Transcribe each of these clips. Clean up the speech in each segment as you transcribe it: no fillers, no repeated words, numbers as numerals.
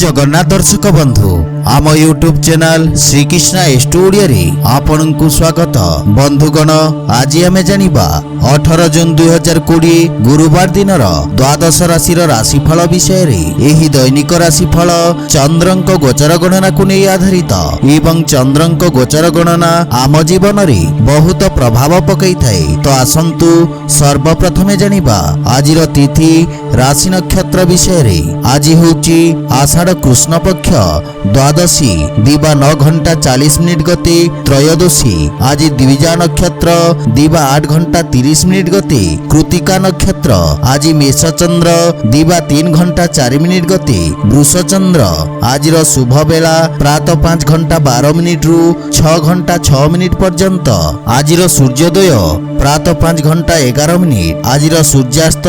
जगन्नाथ दर्शक बंधु आम यूट्यूब चैनल श्रीकृष्ण स्टूडियो रे आपन को स्वागत। बंधुगण आज आमे जानिबा 18 जून 2020 गुरुवार दिन द्वादश राशि राशिफल विषय रे। एही दैनिक राशिफल चंद्रंक गोचर गणना को नहीं आधारित एवं चंद्रंक गोचर गणना आम जीवन रे बहुत प्रभाव पकई थाए। तो आसंतु सर्वप्रथमे जानिबा आजिर तिथि राशि नक्षत्र विषय रे। आज होची आषाढ़ कृष्ण पक्ष द्वादशी दिवा 9 घंटा 40 मिनिट गते त्रयोदशी। आज द्विजा नक्षत्र दिवा 8 घंटा 30 मिनिट गते कृतिका नक्षत्र। आज मेष चंद्र दिवा 3 घंटा 4 मिनिट गते वृष चंद्र। आजिर शुभ बेला प्रातः 5 घंटा 12 मिनिट रु 6 घंटा 6 मिनिट पर्यंत। आजिर सूर्योदय प्रातः 5 घंटा 11 मिनिट। आजिर सूर्यास्त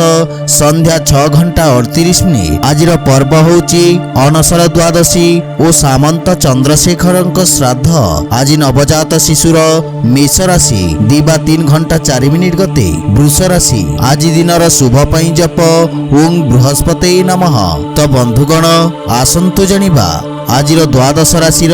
संध्या 6 घंटा 38 मिनिट। आजिर पर्व होची अनसर द्वादशी और सामंत चंद्रशेखर श्राद्ध। आज नवजात शिशुर मेष राशि दिवा 3 घंटा 4 मिनिट गते वृष राशि। आज दिनर शुभ पई जप ओं बृहस्पति नमः। तो बंधुगण आसंतु जानिबा आजिर द्वादश राशि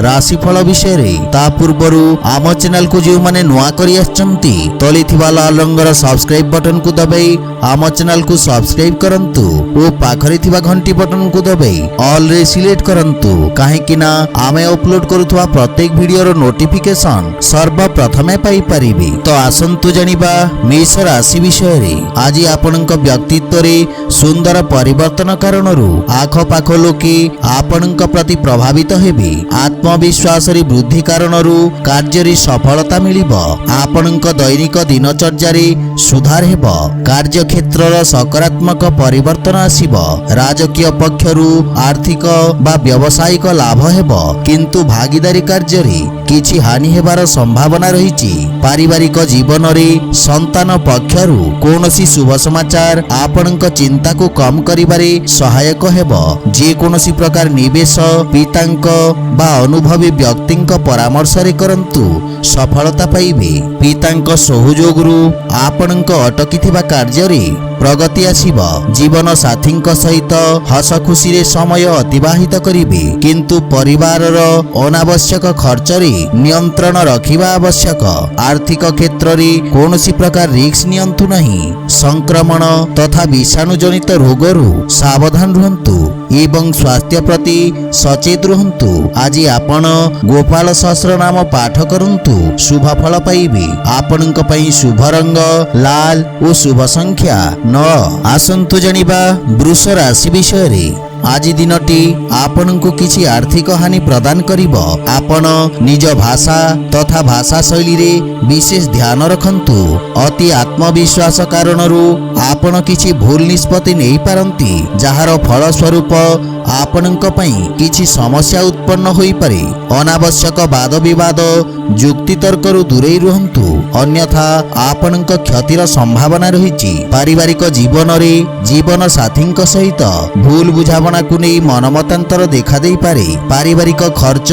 राशिफल विषय रे। ता पूर्वरु आम चैनल को जो माने नुआ करी आछंती तले थिबा लाल रंगर सब्सक्राइब बटन को दबाई आम चैनल को सब्सक्राइब करंतु ओ पाखरे थिबा घंटी बटन को दबाई ऑल रे सिलेक्ट करंतु काहे कि ना आमे अपलोड करूथवा प्रत्येक वीडियो रो नोटिफिकेशन सर्वप्रथमे पाई परिबे। तो आसंतु जानिबा मेष राशि विषय रे। आज आपनक व्यक्तित्व रे सुंदर परिवर्तन कारणरू आख पाख लोके आपनक प्रति प्रभावित हेबे। आत्मविश्वास रे वृद्धि कारणरू कार्य सफलता मिलिबो। आपनक दैनिक दिनचर्या रे सुधार हेबो। कार्य क्षेत्र सकारात्मक परिवर्तन आसीबो। राजकीय पक्षरु आर्थिक बा व्यावसायिक लाभ हेबो किंतु भागीदारी कार्य रे किछि हानि हेबार संभावना रहिछि। पारिवारिक जीवन रे संतान पक्षरु कोनोसी शुभ समाचार आपनक चिंता को कम करिबारे सहायक हेबो। जे कोनोसी प्रकार निवेश पितांक बा अनुभवी व्यक्तिंक परामर्श रे करंतु सफलता पाइबे। पितांक सहयोगरु आपनक अटकीथिबा कार्य रे प्रगति आसीबो। जीवन साथींक सहित हस खुशी रे समय अतिबाहित करिबे किंतु परिवार रो अनावश्यक खर्च रे नियंत्रण रखिबा आवश्यक। आर्थिक क्षेत्र रे कोनोसी प्रकार रिस्क नियंतु नहीं। संक्रमण तथा विषाणु जनित रोगरु सावधान रहंतु एवं स्वास्थ्य प्रति सचेत रहंतु। आज आपण गोपाल सहस्र नाम पाठ करंतु शुभ फल पाइबे। आपनक पई शुभ रंग लाल और शुभ संख्या 9। आसंतु जानिबा वृष राशि विषय रे। आज दिनटी आपन को किछि आर्थिक हानि प्रदान करिबो। आपण निज भाषा तथा भाषा शैली रे विशेष ध्यान रखंतु। अति आत्मविश्वास कारणरू आपण किछि भूल निष्पत्ति नै पारंती जहार फल स्वरूप आपनक पई किछि समस्या उत्पन्न होई पारे। अनावश्यक वाद विवाद जुक्ति तर्करु दूरेई रहंतु अन्यथा आपनक क्षतिर संभावना रहिछि। पारिवारिक जीवन रे जीवन साथींक सहित भूल बुझाबना को नहीं मनमतांतर देखा दे पारे। पारिवारिक खर्च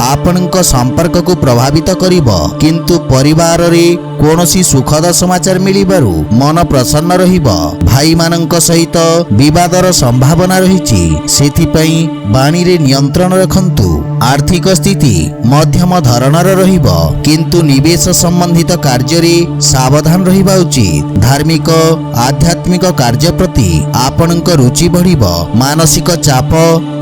आपनक संपर्क को प्रभावित करिबो किंतु परिवार रे कोनोसी सुखद समाचार मिलिबारु मन प्रसन्न रहिबो। भाई मानक सहित विवादर संभावना रहिछि सेथि पई बाणी रे नियंत्रण रखंतु। आर्थिक स्थिति मध्यम धरणर रहिबो किंतु निवेश संबंधित कार्य रे सावधान रहिबा उचित। धार्मिक आध्यात्मिक कार्य प्रति आपनक रुचि बढ़िबो। मानसिक चाप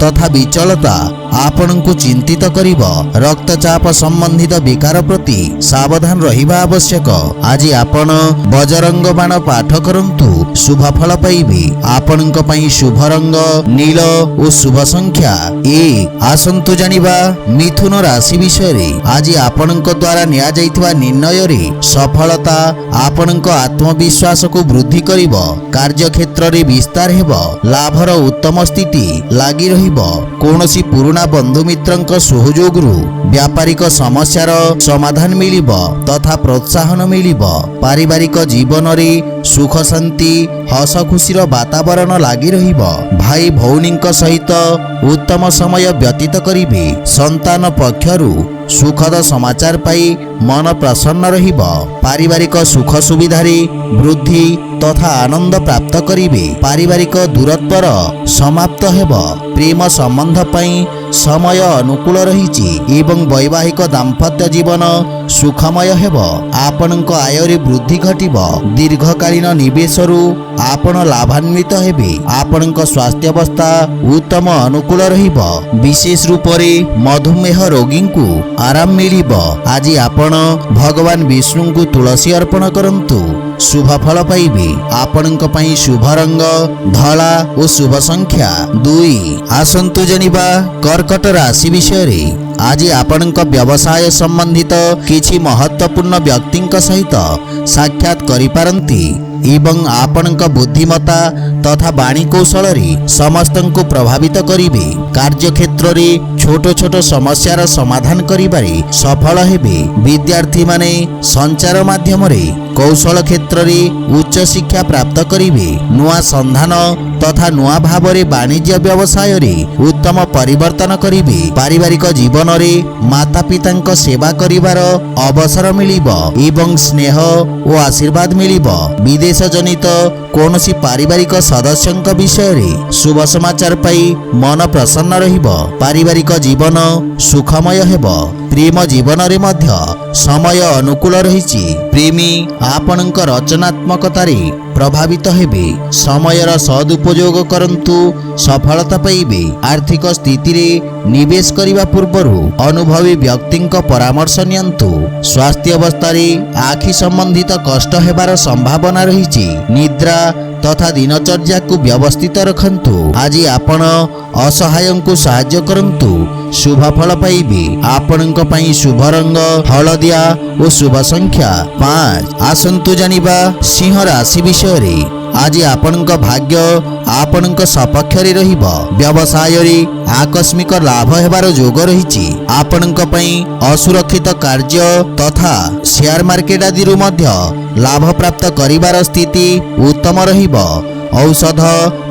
तथा विचलता आपनकु चिंतित करिबो। रक्तचाप संबंधित विकार प्रति सावधान रहिबा आवश्यक। आज आपण बजरंग बाण पाठ करंतु शुभ फल पाइबे। आपनक पई शुभ रंग नील और शुभ संख्या 1। आसंतु जानिबा मिथुन राशि विषय रे। आज आपनक द्वारा निया जाइतबा निर्णय रे सफलता आपनक आत्मविश्वास को वृद्धि करिबो। कार्य क्षेत्र रे विस्तार हेबो। लाभर उत्तम स्थिति लागि रहिबो। कोनोसी पुराना बंधु मित्रंक सहयोगरु व्यापारिक समस्यार समाधान मिलिबो तथा प्रोत्साहन मिलिबो। पारिवारिक जीवन रे सुख शांति हस खुशीर वातावरण लागि रहिबो। भाई भौनींक सहित उत्तम समय व्यतीत करिबे। संतान पक्षरु सुखद समाचार पाई मन प्रसन्न रहिबो। पारिवारिक सुख सुविधा रे वृद्धि तथा आनंद प्राप्त करिवे। पारिवारिक दूरत्वर समाप्त हेब। प्रेम संबंध पई समय अनुकूल रहिछि एवं वैवाहिक दाम्पत्य जीवन सुखमय हेब। आपणक आयरे वृद्धि घटिब। दीर्घकालीन निवेशरू आपण लाभान्वित हेबे। आपणक स्वास्थ्य अवस्था उत्तम अनुकूल रहिब। विशेष रूपरे मधुमेह रोगींकु आराम मिलिब। आज आपण भगवान विष्णुंकु तुलसी अर्पण करंतु शुभ फल पाइबे। आपणक पई शुभ रंग धला और शुभ संख्या 2। आसंतु जनिबा कर्कट राशि विषय। आज आपणक व्यवसाय संबंधित किछि महत्वपूर्ण व्यक्तिंक सहित साक्षात करिपारंती एवं आपणक बुद्धिमत्ता तथा वाणी कौशल समस्तंकु प्रभावित करिवे। कार्य क्षेत्र में छोट छोट समस्यार समाधान करिबारे सफल हेबे। विद्यार्थी माने संचार माध्यम कौशल क्षेत्र में उच्च शिक्षा प्राप्त करिवे। नुआ संधान तथा नुआ भावरे वाणिज्य व्यवसाय उत्तम परिवर्तन करिवे। पारिवारिक जीवन में माता पितांक सेवा करिवार अवसर मिलिबो एवं स्नेह और आशीर्वाद मिलिबो। विदेश जनित कौनसी पारिवारिक सदस्यंक विषय शुभ समाचार पाई मन प्रसन्न रहिबो। पारिवारिक जीवन सुखमय हेबो। प्रेम जीवन रे मध्य समय अनुकूल रहिछि। प्रेमी आपणक रचनात्मकतारे प्रभावित हेबे। समयर सदुपयोग करंतु सफलता पाइबे। आर्थिक स्थिति रे निवेश करिवा पूर्वरु अनुभवी व्यक्तिंक परामर्श नियंतु। स्वास्थ्य अवस्था रे आखि संबंधित कष्ट हेबार संभावना रहिछि। निद्रा तथा दिनचर्या को व्यवस्थित रखंतु। आज आपण असहायंकु सहाय्य करंतु शुभ फल पाइबे। आपणक पई शुभ रंग हलदिया और शुभ संख्या 5। आसंतु जानिबा सिंह राशि विषय रे। आज आपणक भाग्य आपणक सपक्ष रे रहिब। व्यवसाय रे आकस्मिक लाभ हेबार योग रहिछि। आपणक पई असुरक्षित कार्य तथा शेयर मार्केट आदि रु मध्य लाभ प्राप्त करिवार स्थिति उत्तम रहिब। औषध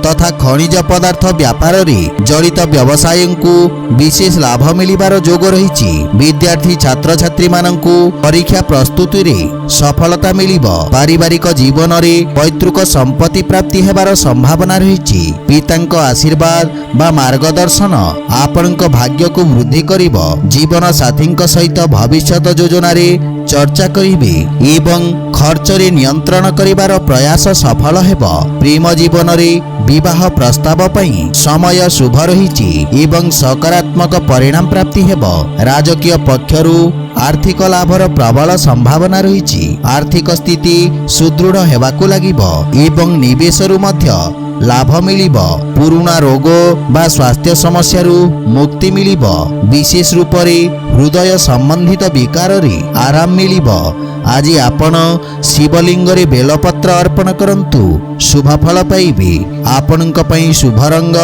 तथा खनिज पदार्थ व्यापार रे जड़ित व्यवसायींकु विशेष लाभ मिलिबार योग रहिछि। विद्यार्थी छात्र छात्री मानंकु परीक्षा प्रस्तुति रे सफलता मिलिबो। पारिवारिक जीवन रे पैतृक संपत्ति प्राप्ति हेबार संभावना रहिछि। पितांक आशीर्वाद बा मार्गदर्शन आपणक भाग्य को वृद्धि करिबो। जीवन साथींक सहित भविष्यत योजना रे चर्चा करिवे एवं खर्च रे नियंत्रण करिबार प्रयास सफल हेबो। प्रेम जीवन रे विवाह प्रस्ताव पई समय शुभ रहिछि एवं सकारात्मक परिणाम प्राप्ति हेबो। राजकीय पक्षरु आर्थिक लाभर प्रबल संभावना रहिछि। आर्थिक स्थिति सुदृढ़ हेबाकु लागिबो एवं निवेशरु मध्य लाभ मिलिबो। पुरुणा रोग बा स्वास्थ्य समस्या मुक्ति मिलिबो। विशेष रूप रे हृदय संबंधित विकार रे आराम मिलिबो। आज आपण शिवलिंग रे बेलपत्र अर्पण करंतु शुभ फल पाइबे। आपणक पई शुभ रंग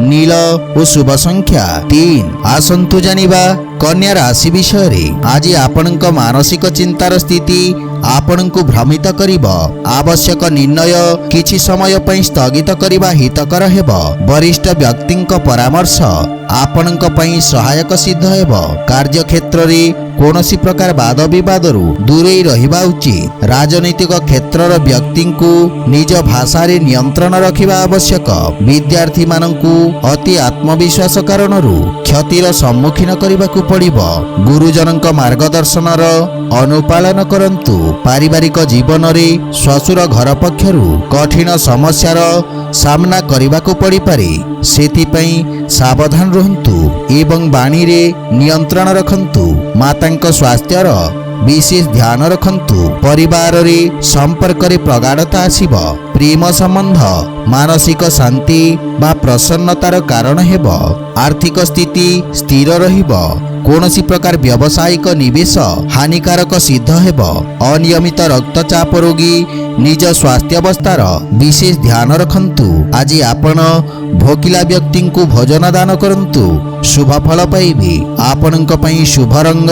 नील और शुभ संख्या 3। आसंतु जानिबा कन्या राशि विषय रे। आज आपणक मानसिक चिंतार स्थिति आपणकु भ्रमित करिब। आवश्यक निर्णय किछि समय पई स्थगित करिबा हितकर हेबो। वरिष्ठ व्यक्तिंक परामर्श आपणक पई सहायक सिद्ध हेबो। कार्य क्षेत्र रे कौनसी प्रकार वाद विवाद दूरे रहिबा उचित। राजनीतिक क्षेत्रर व्यक्तिंकु निज भाषा रे नियंत्रण रखिबा आवश्यक। विद्यार्थी मानंकु अति आत्मविश्वास कारणरू क्षतिर सम्मुखीन करिबाकु पड़िबो। गुरुजनक मार्गदर्शनर अनुपालन करंतु। पारिवारिक जीवन रे श्वशुर घर पक्षरु कठिन समस्यार सामना करिबाकु पड़ी पारे। सेथिपई सावधान रहंतु एवं वाणी रे नियंत्रण रखंतु। मातांक स्वास्थ्यर विशेष ध्यान रखंतु। परिवार रे संपर्क रे प्रगाढ़ता आसीब। प्रेम संबंध मानसिक शांति बा प्रसन्नतार कारण हेबो। आर्थिक स्थिति स्थिर रहिबो। कौनसी प्रकार व्यावसायिक निवेश हानिकारक सिद्ध हेबो। अनियमित रक्तचाप रोगी निज स्वास्थ्य अवस्थार विशेष ध्यान रखंतु। आज आपण भोकिला व्यक्ति को भोजन दान करंतु शुभ फल पाइबे। आपणक पई शुभ रंग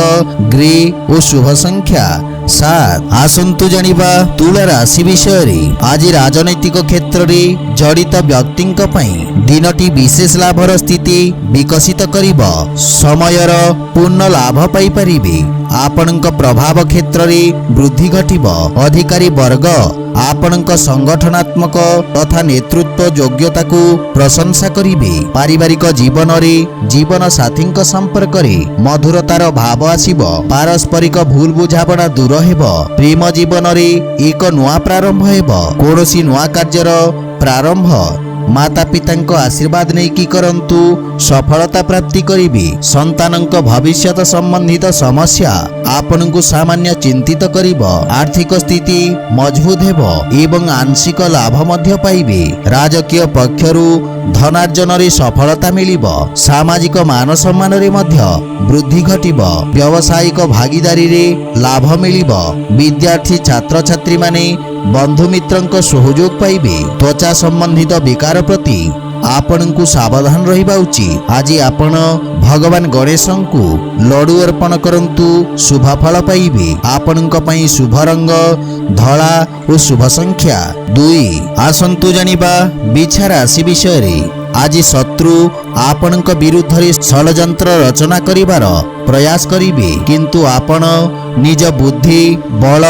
ग्रे और शुभ संख्या 7। आसंतु जानिबा तुला राशि विषय रे। आज राजनैतिक क्षेत्र रे जड़ित व्यक्तिंक पई दिनटी विशेष लाभर स्थिति विकसित करिब। समयर पूर्ण लाभ पाई परिबे। आपणଙ୍କ प्रभाव क्षेत्र रे वृद्धि घटिब। अधिकारी वर्ग आपणଙ୍କ संगठनात्मक तथा नेतृत्व योग्यता को प्रशंसा करिवे। पारिवारिक जीवन रे जीवन साथी संपर्क रे मधुरतार भाव आसीब। पारस्परिक भूल बुझाबणा दूर हेब। प्रेम जीवन रे एक नुआ प्रारंभ हेब। कोनोसी नुआ कार्यर प्रारंभ माता पिता आशीर्वाद नहीं कि करंतु सफलता प्राप्ति करिवे। संतानक भविष्यत संबंधित समस्या आपनकु सामान्य चिंतित करिब। आर्थिक स्थिति मजबूत हेब एवं आंशिक लाभ मध्य पाइबे। राजकीय पक्षरु धनार्जन रे सफलता मिलिब। सामाजिक मान सम्मान रे मध्य वृद्धि घटिब। व्यावसायिक भागीदारी रे लाभ मिलिब। विद्यार्थी छात्र छात्री माने बंधु मित्रंक सहयोग पाइबे। त्वचा संबंधित विकार प्रति आपणकु सावधान रहिबा उचित। आज आपण भगवान गणेशंकु लड्डू अर्पण करंतु शुभ फल पाइबे। आपणक पई शुभ रंग धला और शुभ संख्या 2। आसंतु जानिबा बिछा राशि विषय रे। आज शत्रु आपणक विरुद्ध रे षडयंत्र रचना करिवार प्रयास करिवे, किंतु आपण निज बुद्धि बल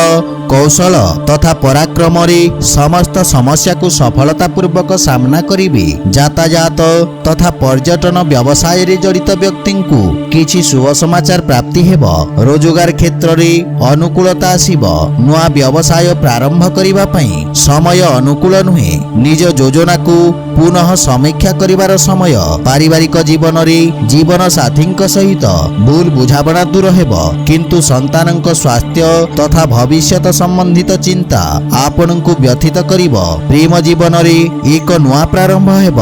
कौशल तथा पराक्रम रे समस्त समस्या को सफलता पूर्वक सामना करिवे। यातायात तथा पर्यटन व्यवसाय रे जड़ित व्यक्ति को किछि शुभ समाचार प्राप्ति हेब। रोजगार क्षेत्र रे अनुकूलता आसीब। नुआ व्यवसाय प्रारंभ करिबा पई समय अनुकूल नुहे। निज योजना को पुनः समीक्षा करिवार समय। पारिवारिक जीवन रे जीवन साथी सहित भूल बुझाबणा दूर हेब, किंतु संतानक स्वास्थ्य तथा भविष्यत संबंधित चिंता आपनकु व्यथित करिब। प्रेम जीवन रे एक नुआ प्रारंभ हेब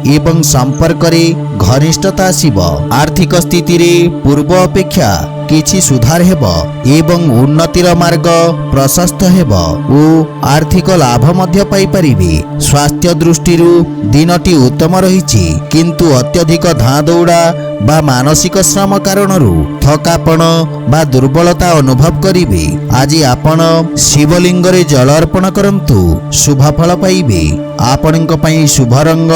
एवं संपर्क रे घनिष्ठता आसीब। आर्थिक स्थिति रे पूर्व अपेक्षा किछि सुधार हेब एवं उन्नतिर मार्ग प्रशस्त हेब ओ आर्थिक लाभ मध्य पाई परिबे। स्वास्थ्य दृष्टि दिनटी उत्तम रहिछि, किंतु अत्यधिक धाँ दौड़ा बा मानसिक श्रम कारणरू थकापण बा दुर्बलता अनुभव करिवे। आज आपण शिवलिंग रे जल अर्पण करंतु शुभ फल पाइबे। आपणक पई शुभ रंग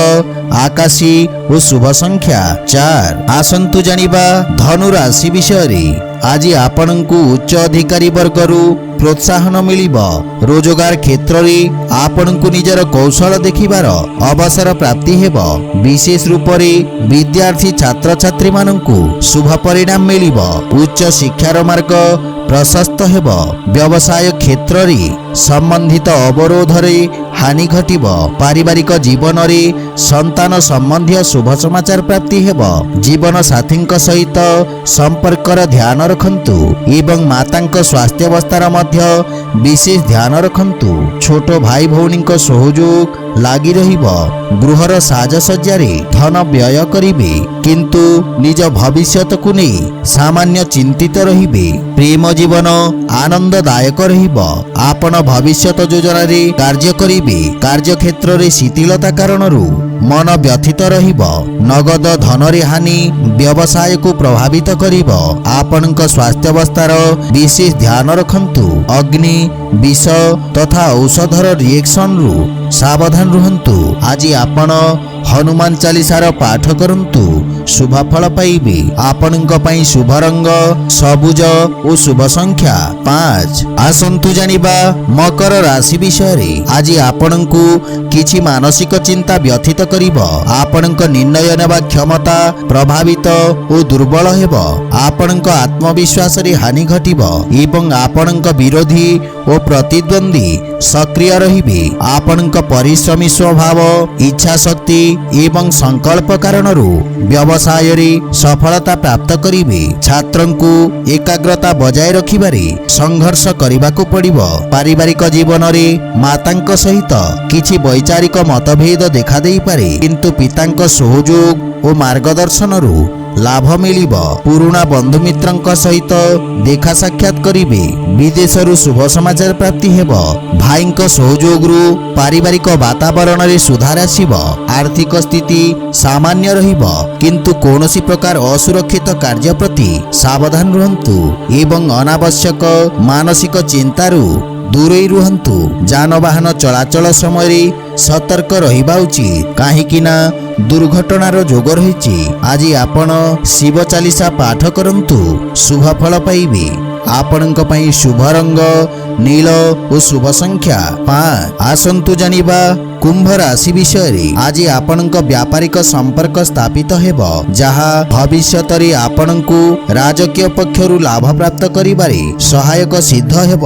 आकाशी और शुभ संख्या 4। आसंतु जानिबा धनु राशि विषय रे। आज आपणकु उच्च अधिकारी वर्गरू प्रोत्साहन मिलिब। रोजगार क्षेत्र रे आपणकु निजर कौशल देखिबार अवसर प्राप्ति हेब। विशेष रूप रे विद्यार्थी छात्र छात्री मानंकु शुभ परिणाम मिलिब। उच्च शिक्षार मार्ग प्रशस्त हेब। व्यवसाय क्षेत्र रे संबंधित अवरोध रे हानि घटिब। पारिवारिक जीवन रे संतान संबंधी शुभ समाचार प्राप्ति हेब। जीवन साथी सहित संपर्कर ध्यान रखंतु एवं मातांक स्वास्थ्य अवस्थार मध्य विशेष ध्यान रखंतु। छोट भाई भौणी सहयोग लागी रहिब। गृहर साजसज्जारे धन व्यय करिवे, किंतु निज भविष्यत को नहीं सामान्य चिंतित रहिबे। प्रेम जीवन आनंददायक रहिब। आपण भविष्यत योजना रे कार्य करिवे। कार्य क्षेत्र रे शिथिलता कारणरू मन व्यथित रहिब। नगद धन रे हानि व्यवसाय को प्रभावित करिब। आपणक स्वास्थ्य अवस्थार विशेष ध्यान रखंतु। अग्नि विष तथा औषधर रिएक्शन रु सावधान रुहंतु। आज आपण हनुमान चालीसार पाठ करंतु शुभ फल पाइबे। आपणक पई शुभ रंग सबुज और शुभ संख्या 5। आसंतु जानिबा मकर राशि विषय रे। आज आपणकु किछि मानसिक चिंता व्यथित करिब। आपणक निर्णय नेबा क्षमता प्रभावित और दुर्बल हेब। आपणक आत्मविश्वास रे हानि घटिब एवं आपणक विरोधी और प्रतिद्वंदी सक्रिय रहिबे। आपणक परिश्रमी स्वभाव इच्छा शक्ति एवं संकल्प कारणरू व्यवसाय रे सफलता प्राप्त करिवे। छात्रंकु एकाग्रता बजाय रखिबारे संघर्ष करिबाकू पड़िबो। पारिवारिक जीवन रे मातांक सहित किछि वैचारिक मतभेद देखा देई पारे, किंतु पितांक सहयोग और मार्गदर्शन रु लाभ मिलिब। पुराना बंधु मित्रंक सहित देखा साक्षात करिवे। विदेशरू शुभ समाचार प्राप्ति हेब। भाईंक सहयोग रु पारिवारिक वातावरण रे सुधार आसीब। आर्थिक स्थिति सामान्य रहिब, किंतु कोनोसी प्रकार असुरक्षित कार्य प्रति सावधान रुहंतु एवं अनावश्यक मानसिक चिंतारू दूरे रुहंतु। जानवाहन चलाचल समय सतर्क रहिबा उचित, काहेकि ना दुर्घटनार जोग रहिछि। आज आपण शिव चालीसा पाठ करंतु शुभ फल पाइबे। ଆପଣଙ୍କ ପାଇଁ ଶୁଭ ରଙ୍ଗ ନୀଳ ଓ ଶୁଭ ସଂଖ୍ୟା 5। ଆସନ୍ତୁ ଜାଣିବା କୁମ୍ଭ ରାଶି ବିଷୟରେ। ଆଜି ଆପଣଙ୍କ ବ୍ୟାପାରିକ ସମ୍ପର୍କ ସ୍ଥାପିତ ହେବ, ଯାହା ଭବିଷ୍ୟତରେ ଆପଣଙ୍କୁ ରାଜକୀୟ ପକ୍ଷରୁ ଲାଭ ପ୍ରାପ୍ତ କରିବାରେ ସହାୟକ ସିଦ୍ଧ ହେବ।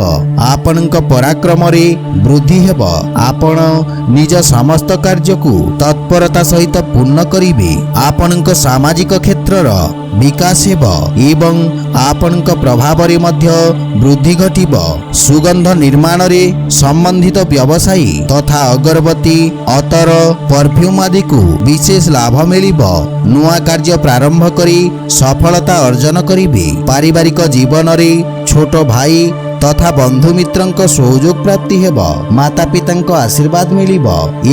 ଆପଣଙ୍କ ପରାକ୍ରମରେ ବୃଦ୍ଧି ହେବ। ଆପଣ ନିଜ ସମସ୍ତ କାର୍ଯ୍ୟକୁ ତତ୍ପରତା ସହିତ ପୂର୍ଣ୍ଣ କରିବେ। ଆପଣଙ୍କ ସାମାଜିକ କ୍ଷେତ୍ରର ବିକାଶ ହେବ ଏବଂ ଆପଣଙ୍କ ପ୍ରଭାବରେ ମଧ୍ୟ ବୃଦ୍ଧି ଘଟିବ। ସୁଗନ୍ଧ ନିର୍ମାଣରେ ସମ୍ବନ୍ଧିତ ବ୍ୟବସାୟୀ ତଥା ଅଗରବତୀ, ଅତର, ପରଫ୍ୟୁମ୍ ଆଦିକୁ ବିଶେଷ ଲାଭ ମିଳିବ। ନୂଆ କାର୍ଯ୍ୟ ପ୍ରାରମ୍ଭ କରି ସଫଳତା ଅର୍ଜନ କରିବେ। ପାରିବାରିକ ଜୀବନରେ ଛୋଟ ଭାଇ ତଥା ବନ୍ଧୁମିତ୍ରଙ୍କ ସହଯୋଗ ପ୍ରାପ୍ତି ହେବ। ମାତା ପିତାଙ୍କ ଆଶୀର୍ବାଦ ମିଳିବ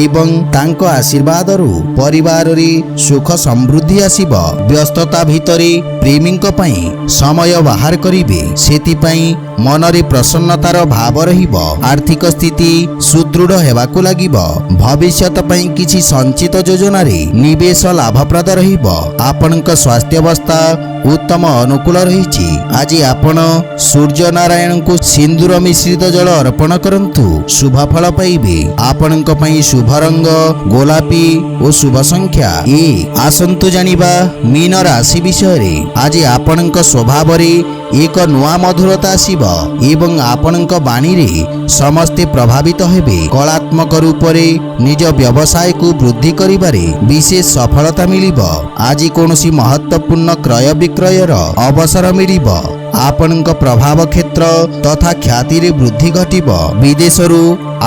ଏବଂ ତାଙ୍କ ଆଶୀର୍ବାଦରୁ ପରିବାରରେ ସୁଖ ସମୃଦ୍ଧି ଆସିବ। ବ୍ୟସ୍ତତା ଭିତରେ ପ୍ରେମୀଙ୍କ ପାଇଁ ସମୟ ବାହାର କରିବେ, ସେଥିପାଇଁ ମନରେ ପ୍ରସନ୍ନତାର ଭାବ ରହିବ। ଆର୍ଥିକ ସ୍ଥିତି ସୁଦୃଢ଼ ହେବାକୁ ଲାଗିବ। ଭବିଷ୍ୟତ ପାଇଁ କିଛି ସଞ୍ଚିତ ଯୋଜନାରେ ନିବେଶ ଲାଭପ୍ରଦ ରହିବ। ଆପଣଙ୍କ ସ୍ୱାସ୍ଥ୍ୟାବସ୍ଥା ଉତ୍ତମ ଅନୁକୂଳ ରହିଛି। ଆଜି ଆପଣ ସୂର୍ଯ୍ୟ ନାରାୟଣଙ୍କୁ ସିନ୍ଦୁର ମିଶ୍ରିତ ଜଳ ଅର୍ପଣ କରନ୍ତୁ, ଶୁଭ ଫଳ ପାଇବେ। ଆପଣଙ୍କ ପାଇଁ ଶୁଭ ରଙ୍ଗ ଗୋଲାପୀ ଓ ଶୁଭ ସଂଖ୍ୟା 1। ଆସନ୍ତୁ ଜାଣିବା ମୀନ ରାଶି ବିଷୟରେ। ଆଜି ଆପଣଙ୍କ ସ୍ୱଭାବରେ ଏକ ନୂଆ ମଧୁରତା ଆସିବ ଏବଂ ଆପଣଙ୍କ ବାଣୀରେ ସମସ୍ତେ ପ୍ରଭାବିତ ହେବେ। କଳାତ୍ମକ ରୂପରେ ନିଜ ବ୍ୟବସାୟକୁ ବୃଦ୍ଧି କରିବାରେ ବିଶେଷ ସଫଳତା ମିଳିବ। ଆଜି କୌଣସି ମହତ୍ୱପୂର୍ଣ୍ଣ କ୍ରୟ ବିକ୍ରୟର ଅବସର ମିଳିବ। ଆପଣଙ୍କ ପ୍ରଭାବ କ୍ଷେତ୍ର ତଥା ଖ୍ୟାତିରେ ବୃଦ୍ଧି ଘଟିବ। ବିଦେଶରୁ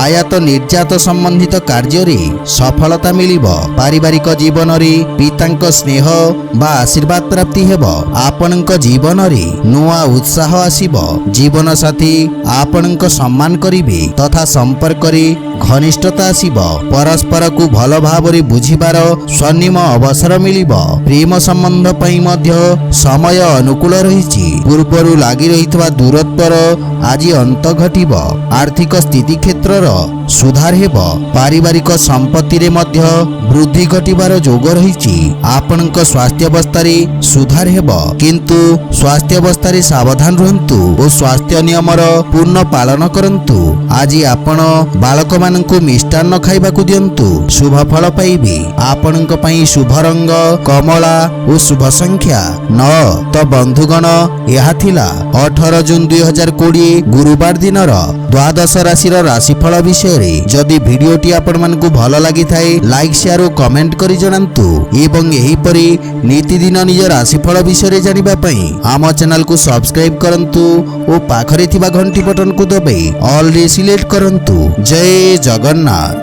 ଆୟାତ ନିର୍ଯାତ ସମ୍ବନ୍ଧିତ କାର୍ଯ୍ୟରେ ସଫଳତା ମିଳିବ। ପାରିବାରିକ ଜୀବନରେ ପିତାଙ୍କ ସ୍ନେହ ବା ଆଶୀର୍ବାଦ ପ୍ରାପ୍ତି ହେବ। ଆପଣଙ୍କ ଜୀବନରେ ନୂଆ ଉତ୍ସାହ ଆସିବ। ଜୀବନସାଥୀ ଆପଣଙ୍କ ସମ୍ମାନ କରିବେ ତଥା ସମ୍ପର୍କରେ ଘନିଷ୍ଠତା ଆସିବ। ପରସ୍ପରକୁ ଭଲ ଭାବରେ ବୁଝିବାର ସ୍ୱର୍ଣ୍ଣିମ ଅବସର ମିଳିବ। ପ୍ରେମ ସମ୍ବନ୍ଧ ପାଇଁ ମଧ୍ୟ ସମୟ ଅନୁକୂଳ ରହିଛି। ପୂର୍ବରୁ ଲାଗି ରହିଥିବା ଦୂରତ୍ୱର ଆଜି ଅନ୍ତ ଘଟିବ। ଆର୍ଥିକ ସ୍ଥିତି କ୍ଷେତ୍ରର ସୁଧାର ହେବ। ପାରିବାରିକ ସମ୍ପତ୍ତିରେ ମଧ୍ୟ ବୃଦ୍ଧି ଘଟିବାର ଯୋଗ ରହିଛି। ଆପଣଙ୍କ ସ୍ୱାସ୍ଥ୍ୟାବସ୍ଥାରେ ସୁଧାର ହେବ, କିନ୍ତୁ ସ୍ୱାସ୍ଥ୍ୟାବସ୍ଥାରେ ସାବଧାନ ରୁହନ୍ତୁ ଓ ସ୍ୱାସ୍ଥ୍ୟ ନିୟମର ପୂର୍ଣ୍ଣ ପାଳନ କରନ୍ତୁ। ଆଜି ଆପଣ ବାଳକମାନଙ୍କୁ ମିଷ୍ଟାନ୍ନ ଖାଇବାକୁ ଦିଅନ୍ତୁ, ଶୁଭ ଫଳ ପାଇବେ। ଆପଣଙ୍କ ପାଇଁ ଶୁଭ ରଙ୍ଗ କମଳା ଓ ଶୁଭ ସଂଖ୍ୟା 9। ତ ବନ୍ଧୁଗଣ, ଏହା ଥିଲା 18 ଜୁନ୍ 2020 ଗୁରୁବାର ଦିନର ଦ୍ୱାଦଶ ରାଶିର ରାଶିଫଳ ବିଷୟରେ। ଯଦି ଭିଡିଓଟି ଆପଣମାନଙ୍କୁ ଭଲ ଲାଗିଥାଏ, ଲାଇକ୍, ସେୟାର ଓ କମେଣ୍ଟ କରି ଜଣାନ୍ତୁ ଏବଂ ଏହିପରି ନିତିଦିନ ନିଜ ରାଶିଫଳ ବିଷୟରେ ଜାଣିବା ପାଇଁ ଆମ ଚ୍ୟାନେଲକୁ ସବସ୍କ୍ରାଇବ୍ କରନ୍ତୁ ଓ ପାଖରେ ଥିବା ଘଣ୍ଟି ବଟନକୁ ଦବାଇ ଅଲରେ ସିଲେକ୍ଟ କରନ୍ତୁ। ଜୟ ଜଗନ୍ନାଥ।